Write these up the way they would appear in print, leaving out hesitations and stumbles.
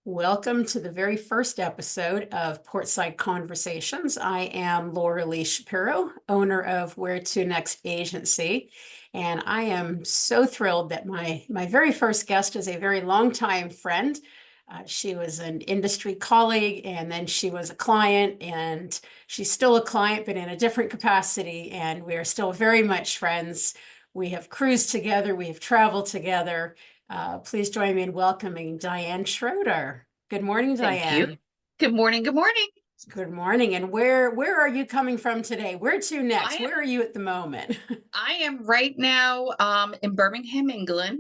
Welcome to the very first episode of Portside Conversations. I am Lauralee Shapiro, owner of Where to Next Agency, and I am so thrilled that my very first guest is a very longtime friend. She was an industry colleague, and then she was a client, and she's still a client, but in a different capacity, and we are still very much friends. We have cruised together, we have traveled together. Please join me in welcoming Diane Schroeder. Good morning, Thank you. Diane. Good morning. Good morning. Good morning. And where are you coming from today? Where to next? I Where are you at the moment? I am right now in Birmingham, England,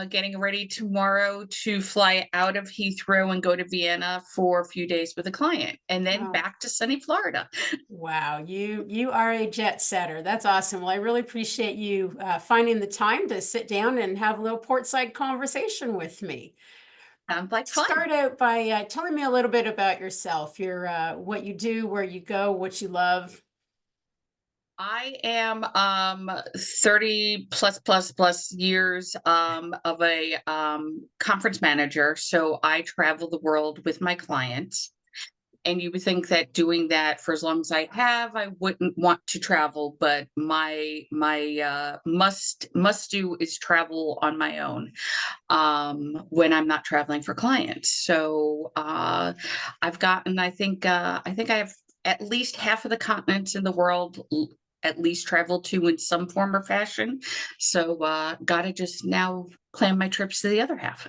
getting ready tomorrow to fly out of Heathrow and go to Vienna for a few days with a client, and then Oh, back to sunny Florida. wow, you are a jet setter. That's awesome. Well, I really appreciate you finding the time to sit down and have a little portside conversation with me. Sounds like fun. Start out by telling me a little bit about yourself, your what you do, where you go, what you love. I am 30 plus years of a conference manager. So I travel the world with my clients. And you would think that doing that for as long as I have, I wouldn't want to travel, but my must do is travel on my own when I'm not traveling for clients. So I've gotten, I think I have at least half of the continents in the world at least traveled to in some form or fashion. So gotta just now plan my trips to the other half.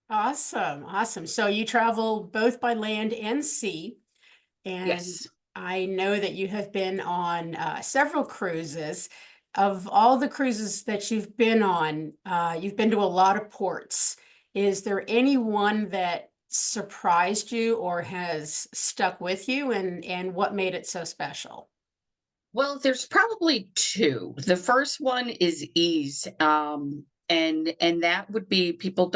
Awesome, awesome. So you travel both by land and sea, and Yes. I know that you have been on several cruises. Of all the cruises that you've been on, you've been to a lot of ports. Is there any one that surprised you or has stuck with you, and what made it so special? Well, there's probably two. The first one is ease. And that would be people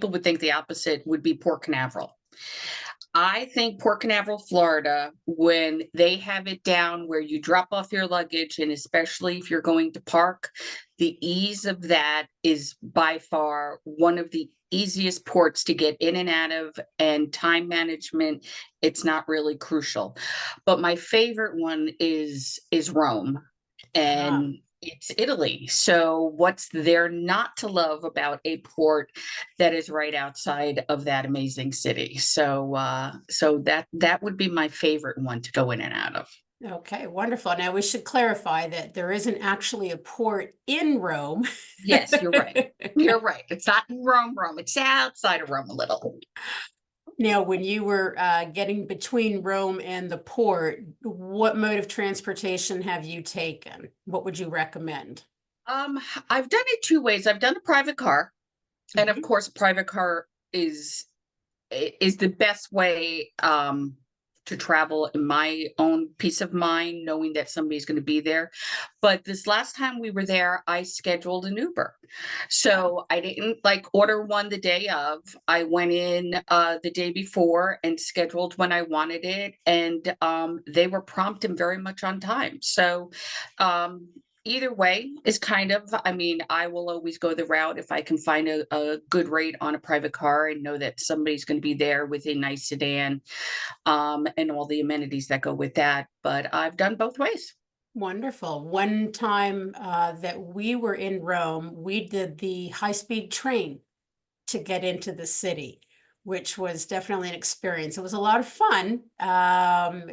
would think the opposite would be Port Canaveral. I think Port Canaveral, Florida, when they have it down where you drop off your luggage, and especially if you're going to park, the ease of that is by far one of the easiest ports to get in and out of, and time management, it's not really crucial. But my favorite one is Rome, Ah. and it's Italy. So what's there not to love about a port that is right outside of that amazing city? So so that would be my favorite one to go in and out of. Okay, wonderful. Now we should clarify that there isn't actually a port in Rome. Yes, you're right. You're right. It's not in Rome. It's outside of Rome a little. Now, when you were getting between Rome and the port, what mode of transportation have you taken? What would you recommend? Um, I've done it two ways. I've done a private car, and of Mhm. course, a private car is the best way to travel in my own peace of mind, knowing that somebody's going to be there. But this last time we were there, I scheduled an Uber. Oh, So I didn't like order one the day of. I went in the day before and scheduled when I wanted it. And they were prompt and very much on time. So um, either way is kind of, I mean, I will always go the route if I can find a good rate on a private car and know that somebody's going to be there with a nice sedan and all the amenities that go with that. But I've done both ways. wonderful. One time that we were in Rome, we did the high-speed train to get into the city, which was definitely an experience. It was a lot of fun.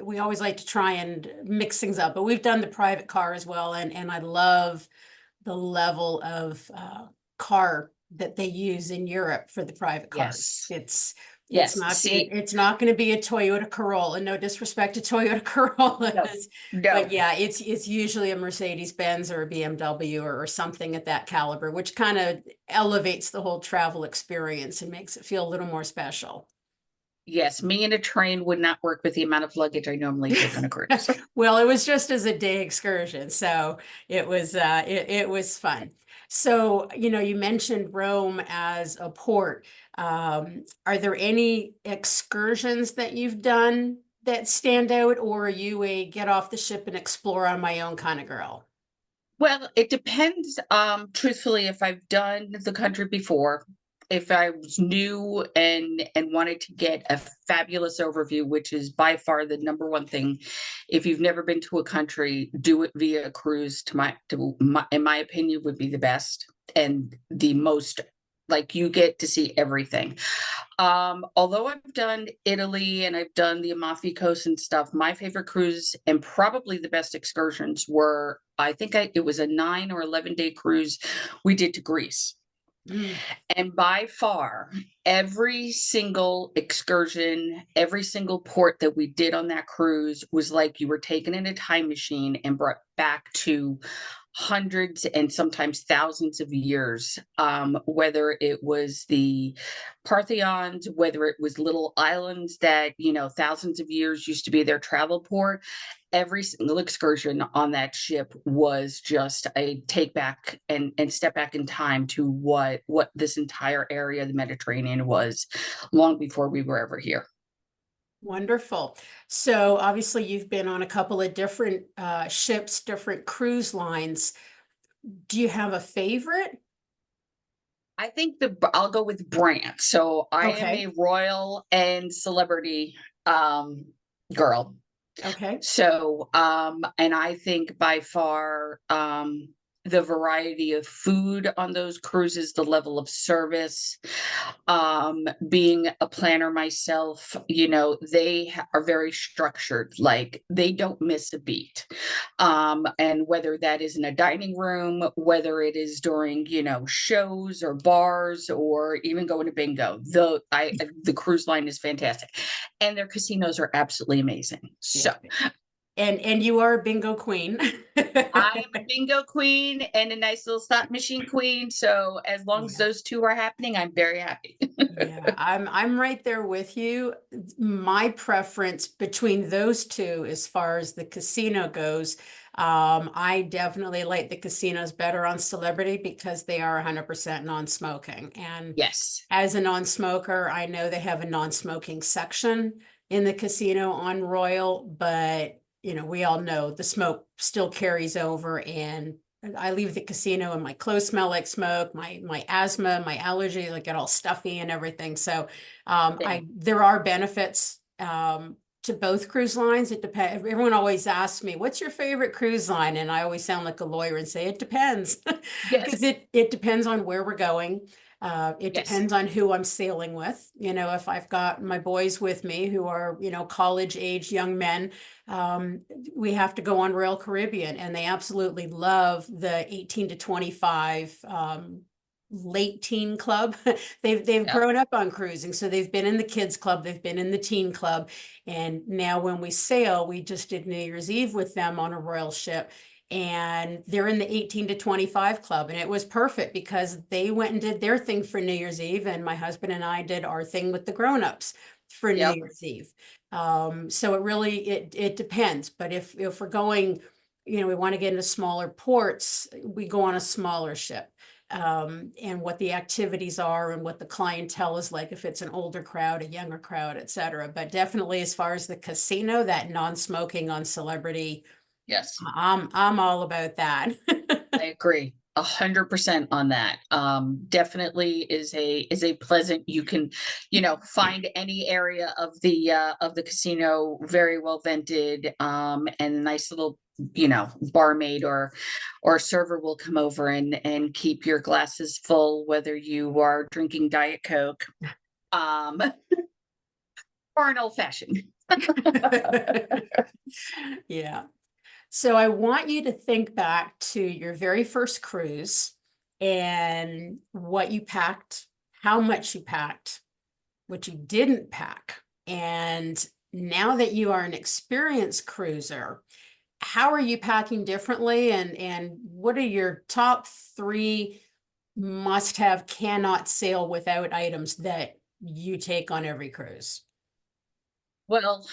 We always like to try and mix things up, but we've done the private car as well, and I love the level of car that they use in Europe for the private cars. Yes. It's Yes. not See, it's not going to be a Toyota Corolla. No disrespect to Toyota no, Corollas, but no. yeah, it's usually a Mercedes Benz or a BMW or something at that caliber, which kind of elevates the whole travel experience and makes it feel a little more special. Yes, me and a train would not work with the amount of luggage I normally take on a cruise. Well, it was just as a day excursion, so it was fun. So, you mentioned Rome as a port. Are there any excursions that you've done that stand out, or are you a get off the ship and explore on my own kind of girl? Well, it depends, truthfully, if I've done the country before. if I was new and wanted to get a fabulous overview, which is by far the number one thing, if you've never been to a country, do it via cruise. In my opinion, would be the best and the most, like, you get to see everything. Although I've done Italy and I've done the Amalfi Coast and stuff, my favorite cruise and probably the best excursions were, it was a 9 or 11 day cruise we did to Greece. Mm. And by far, every single excursion, every single port that we did on that cruise was like you were taken in a time machine and brought back to hundreds and sometimes thousands of years, whether it was the Parthians, whether it was little islands that, thousands of years used to be their travel port. Every single excursion on that ship was just a take back and step back in time to what this entire area of the Mediterranean was long before we were ever here. Wonderful. So obviously you've been on a couple of different ships, different cruise lines. Do you have a favorite? I think I'll go with brand. So I am Okay. a royal and celebrity girl. Okay. So and I think by far the variety of food on those cruises, the level of service, being a planner myself, are very structured, like they don't miss a beat. And whether that is in a dining room, whether it is during, shows or bars or even going to bingo, the cruise line is fantastic. And their casinos are absolutely amazing. So Yeah. And you are a bingo queen. I am a bingo queen and a nice little slot machine queen. So as long as Yeah. those two are happening, I'm very happy. Yeah, I'm right there with you. My preference between those two, as far as the casino goes, I definitely like the casinos better on Celebrity because they are 100% non-smoking. And Yes. as a non-smoker, I know they have a non-smoking section in the casino on Royal, but we all know the smoke still carries over, and I leave the casino and my clothes smell like smoke, my asthma, my allergies, I get all stuffy and everything. So there are benefits to both cruise lines. It depends. Everyone always asks me, what's your favorite cruise line? And I always sound like a lawyer and say it depends. Yes. Because it depends on where we're going. It Yes. depends on who I'm sailing with. If I've got my boys with me who are, college age young men, we have to go on Royal Caribbean, and they absolutely love the 18 to 25 late teen club. They've Yep. grown up on cruising, so they've been in the kids club, they've been in the teen club, and now when we sail, we just did New Year's Eve with them on a Royal ship. And they're in the 18 to 25 club. And it was perfect because they went and did their thing for New Year's Eve. And my husband and I did our thing with the grown-ups for New Yep. Year's Eve. So it depends. But if we're going, we want to get into smaller ports, we go on a smaller ship. And what the activities are and what the clientele is like, if it's an older crowd, a younger crowd, et cetera. But definitely as far as the casino, that non-smoking on Celebrity, Yes. I'm all about that. I agree 100% on that. Definitely is a pleasant. You can, find any area of the casino very well vented, and a nice little, barmaid or server will come over and keep your glasses full, whether you are drinking Diet Coke, um, or an old fashioned. Yeah. So I want you to think back to your very first cruise and what you packed, how much you packed, what you didn't pack. And now that you are an experienced cruiser, how are you packing differently? And what are your top 3 must-have, cannot sail without items that you take on every cruise? Well,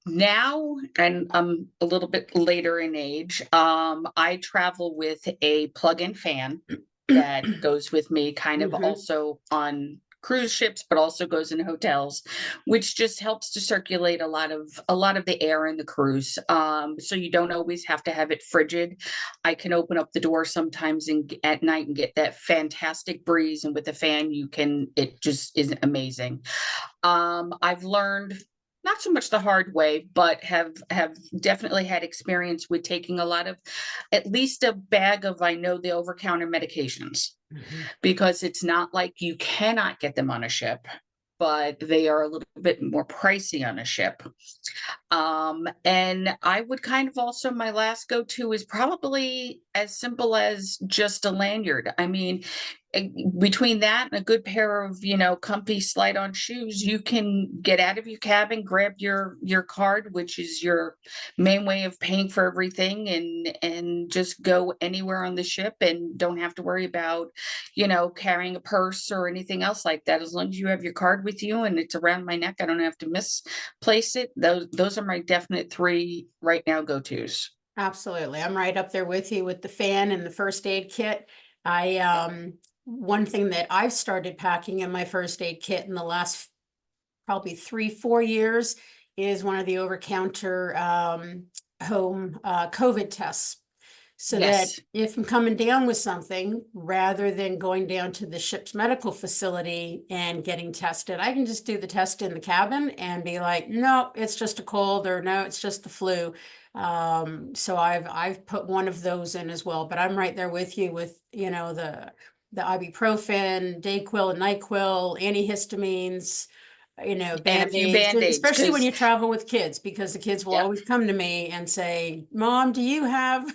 now, and I'm a little bit later in age, I travel with a plug-in fan that goes with me kind of Mhm. also on cruise ships, but also goes in hotels, which just helps to circulate a lot of the air in the cruise. So you don't always have to have it frigid. I can open up the door sometimes at night and get that fantastic breeze, and with the fan, it just is amazing. I've learned not so much the hard way, but have definitely had experience with taking a lot of, at least a bag of, I know, the over counter medications, Mhm. because it's not like you cannot get them on a ship, but they are a little bit more pricey on a ship. And I would kind of also, my last go-to is probably as simple as just a lanyard. I mean, eh, between that and a good pair of, comfy slide-on shoes, you can get out of your cabin, grab your card, which is your main way of paying for everything, and just go anywhere on the ship and don't have to worry about, carrying a purse or anything else like that. As long as you have your card with you and it's around my neck, I don't have to misplace it. Those are my definite three right now go-tos. Absolutely. I'm right up there with you with the fan and the first aid kit. I one thing that I've started packing in my first aid kit in the last probably 3, 4 years is one of the over-counter home COVID tests. So that Yes. if I'm coming down with something, rather than going down to the ship's medical facility and getting tested, I can just do the test in the cabin and be like, no, it's just a cold, or no, it's just the flu. So I've put one of those in as well, but I'm right there with you with, the ibuprofen, Dayquil, NyQuil, antihistamines, And a few Band-Aids, band-aids, especially when because you travel with kids, because the kids will yep, always come to me and say, Mom, do you have?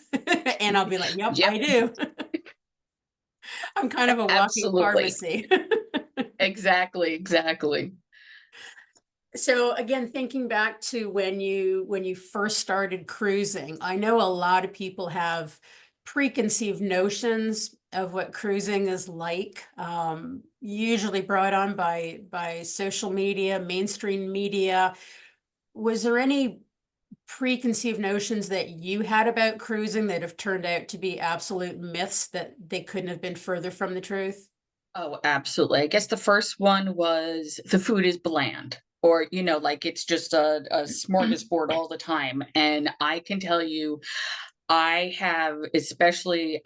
And I'll be like, yep, yep, I do. I'm kind of a walking absolutely. pharmacy. Exactly, exactly. So again, thinking back to when you first started cruising, I know a lot of people have preconceived notions of what cruising is like, usually brought on by social media, mainstream media. Was there any preconceived notions that you had about cruising that have turned out to be absolute myths that they couldn't have been further from the truth? Oh, absolutely. I guess the first one was the food is bland, or, like it's just a smorgasbord all the time. And I can tell you, I have, especially,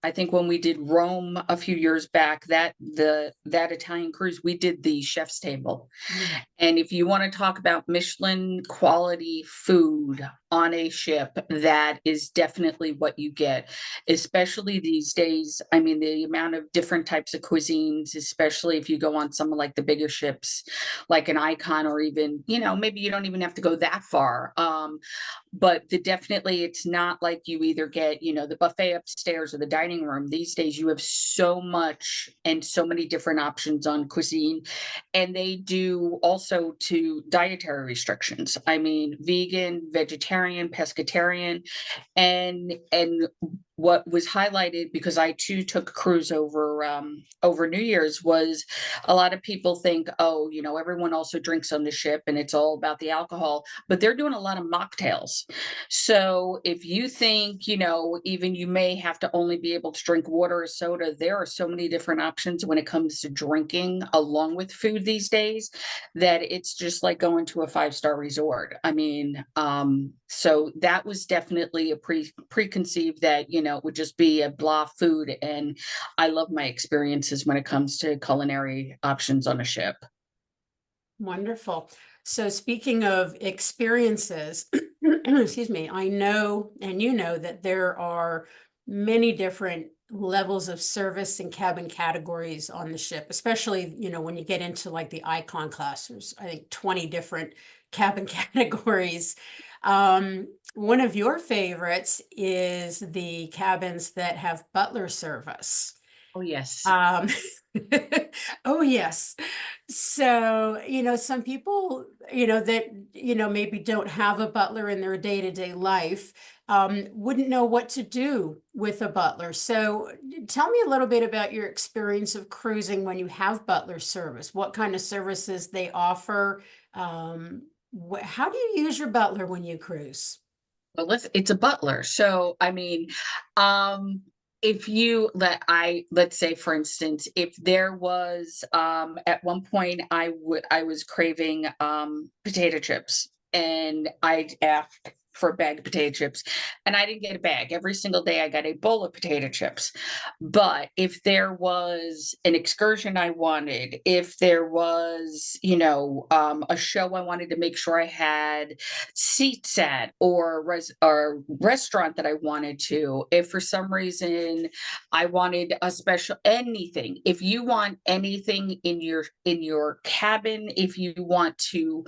I think when we did Rome a few years back, that Italian cruise, we did the chef's table. Mm. And if you want to talk about Michelin quality food on a ship, that is definitely what you get, especially these days. I mean, the amount of different types of cuisines, especially if you go on some of like the bigger ships, like an Icon, or even, maybe you don't even have to go that far. But definitely, it's not like you either get, the buffet upstairs or the dining room. These days, you have so much and so many different options on cuisine, and they do also to dietary restrictions. I mean, vegan, vegetarian, pescatarian, and what was highlighted, because I too took a cruise over New Year's, was a lot of people think, oh, everyone also drinks on the ship and it's all about the alcohol, but they're doing a lot of mocktails. So if you think, even you may have to only be able to drink water or soda, there are so many different options when it comes to drinking along with food these days, that it's just like going to a five-star resort. I mean, so that was definitely a preconceived that, it would just be a blah food. And I love my experiences when it comes to culinary options on a ship. Wonderful. So speaking of experiences, excuse me, I know, and you know that there are many different levels of service and cabin categories on the ship, especially, when you get into like the icon class, there's, I think, 20 different cabin categories. One of your favorites is the cabins that have butler service. Oh, yes. Um, oh yes. So, some people, that, maybe don't have a butler in their day-to-day life, wouldn't know what to do with a butler. So tell me a little bit about your experience of cruising when you have butler service, what kind of services they offer. How do you use your butler when you cruise? Well, it's a butler. So, I mean, um, if you let's say for instance, if there was at one point I was craving potato chips, and I asked for a bag of potato chips, and I didn't get a bag every single day. I got a bowl of potato chips. But if there was an excursion I wanted, if there was, a show I wanted to make sure I had seats at, or restaurant that I wanted to, if for some reason I wanted a special anything, if you want anything in your cabin, if you want to,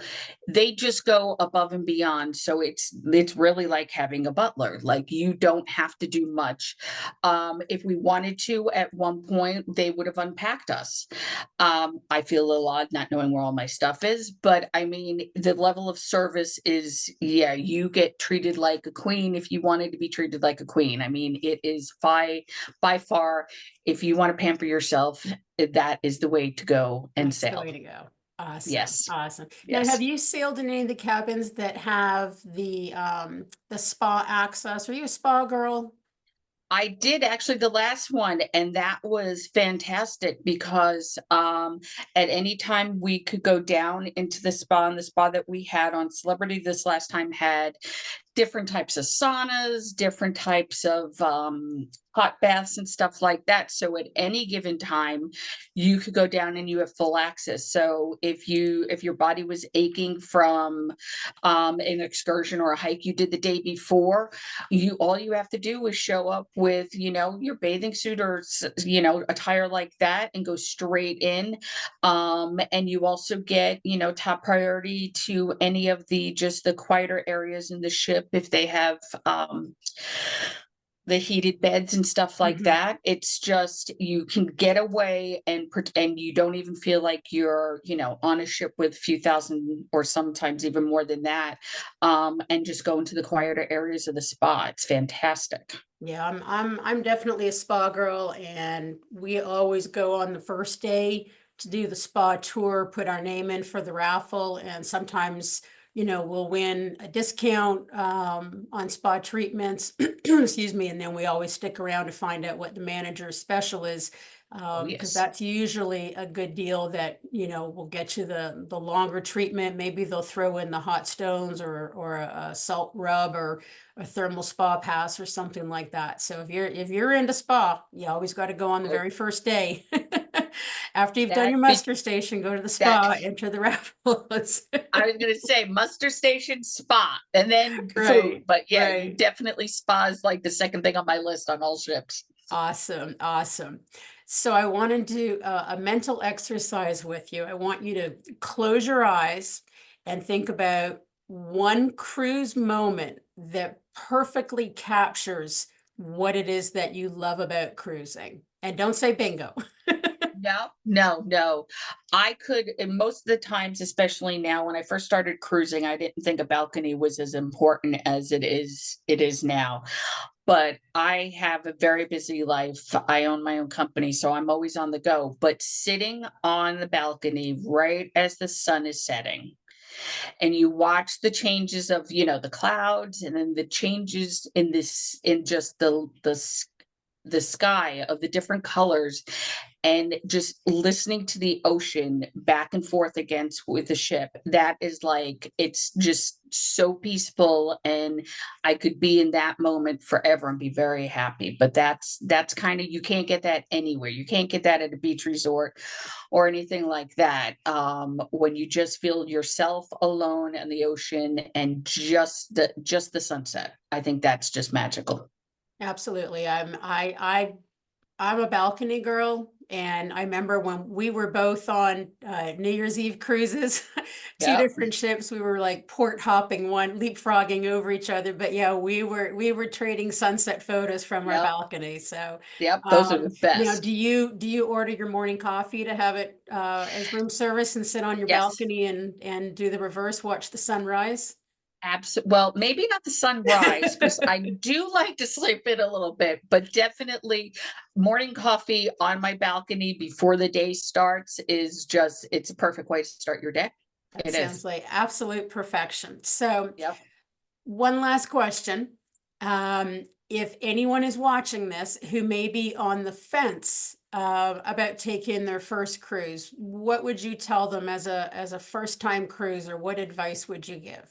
they just go above and beyond. So it's really like having a butler. Like, you don't have to do much. If we wanted to, at one point, they would have unpacked us. I feel a little odd not knowing where all my stuff is, but I mean, the level of service is, yeah, you get treated like a queen if you wanted to be treated like a queen. I mean, it is by far, if you want to pamper yourself, that is the way to go and That's the sail. way to go. Awesome, Yes, awesome. Now, have yes. you sailed in any of the cabins that have the spa access? Are you a spa girl? I did actually the last one, and that was fantastic because at any time we could go down into the spa, and the spa that we had on Celebrity this last time had different types of saunas, different types of hot baths and stuff like that. So at any given time, you could go down and you have full access. So if your body was aching from an excursion or a hike you did the day before, all you have to do is show up with, your bathing suit or attire like that, and go straight in. And you also get, top priority to any of the quieter areas in the ship if they have the heated beds and stuff like Mhm. that. It's just, you can get away, and you don't even feel like you're, on a ship with a few thousand, or sometimes even more than that. And just go into the quieter areas of the spa. It's fantastic. Yeah, I'm definitely a spa girl, and we always go on the first day to do the spa tour, put our name in for the raffle, and sometimes, we'll win a discount on spa treatments. Excuse me, and then we always stick around to find out what the manager's special is. Oh, Because yes. that's usually a good deal that, will get you the longer treatment. Maybe they'll throw in the hot stones, or a salt rub, or a thermal spa pass, or something like that. So if you're into spa, you always got to go on the Oh, very first day. After you've done that your be muster station, go to the that spa, enter the raffles. I was gonna say muster station, spa, and then food. Right, But yeah, you right. definitely, spa is like the second thing on my list on all ships. Awesome, awesome. So I want to do a mental exercise with you. I want you to close your eyes and think about one cruise moment that perfectly captures what it is that you love about cruising. And don't say bingo. No, no, no. I could, and most of the times, especially now, when I first started cruising, I didn't think a balcony was as important as it is now. But I have a very busy life. I own my own company, so I'm always on the go. But sitting on the balcony right as the sun is setting, and you watch the changes of, the clouds, and then the changes in just the sky of the different colors, and just listening to the ocean back and forth against with the ship, that is like, it's just so peaceful, and I could be in that moment forever and be very happy. But that's kind of, you can't get that anywhere. You can't get that at a beach resort or anything like that. When you just feel yourself alone in the ocean, and just the sunset, I think that's just magical. Absolutely. I'm a balcony girl, and I remember when we were both on New Year's Eve cruises, two Yep. different ships. We were like port hopping, one leapfrogging over each other. But yeah, we were trading sunset photos from our Yep. balcony. So, Yep. Those are the now, best. do you order your morning coffee to have it as room service and sit on your Yes. balcony and do the reverse, watch the sunrise? Well, maybe not the sunrise, because I do like to sleep in a little bit, but definitely morning coffee on my balcony before the day starts it's a perfect way to start your day. That It is. sounds like absolute perfection. So, Yep. one last question. Um, if anyone is watching this who may be on the fence about taking their first cruise, what would you tell them as a first time cruiser? What advice would you give?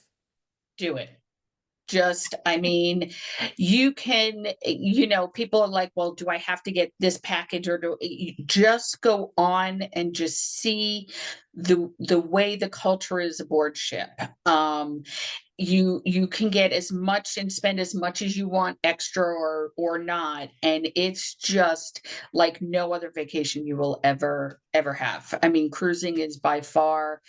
Do it. Just, I mean, you can, people are like, well, do I have to get this package or do you just go on and just see the way the culture is aboard ship. You can get as much and spend as much as you want extra or not, and it's just like no other vacation you will ever have. I mean, cruising is by far,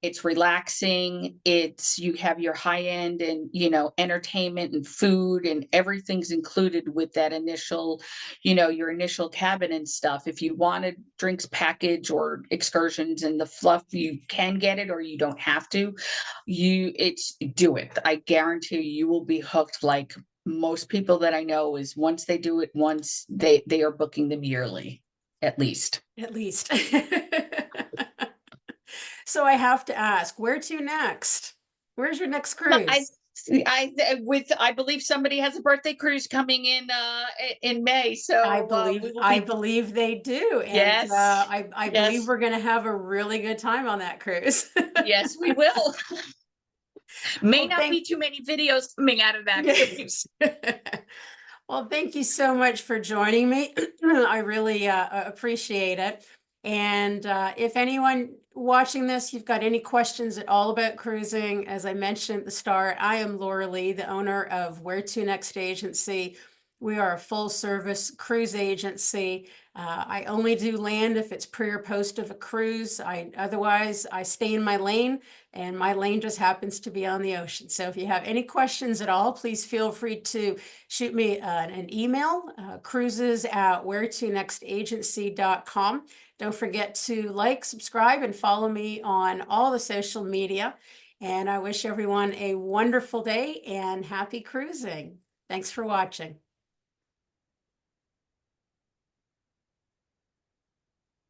it's relaxing, it's, you have your high end and entertainment and food and everything's included with that initial, your initial cabin and stuff. If you want a drinks package or excursions and the fluff, you can get it or you don't have to. It's, do it. I guarantee you will be hooked. Like most people that I know, is once they do it once, they are booking them yearly, at least. At least. So I have to ask, where to next? Where's your next But cruise? I believe somebody has a birthday cruise coming in May, so we will I be. believe they do, and Yes, I believe yes, we're going to have a really good time on that cruise. yes, we will. May Well, not be too many videos coming out of that cruise. Well, thank you so much for joining me. I really appreciate it. And if anyone watching this, you've got any questions at all about cruising, as I mentioned at the start, I am Lauralee, the owner of Where to Next Agency. We are a full service cruise agency. I only do land if it's pre or post of a cruise. Otherwise I stay in my lane, and my lane just happens to be on the ocean. So if you have any questions at all, please feel free to shoot me an email, cruises@wheretonextagency.com. Don't forget to like, subscribe, and follow me on all the social media. And I wish everyone a wonderful day and happy cruising. Thanks for watching.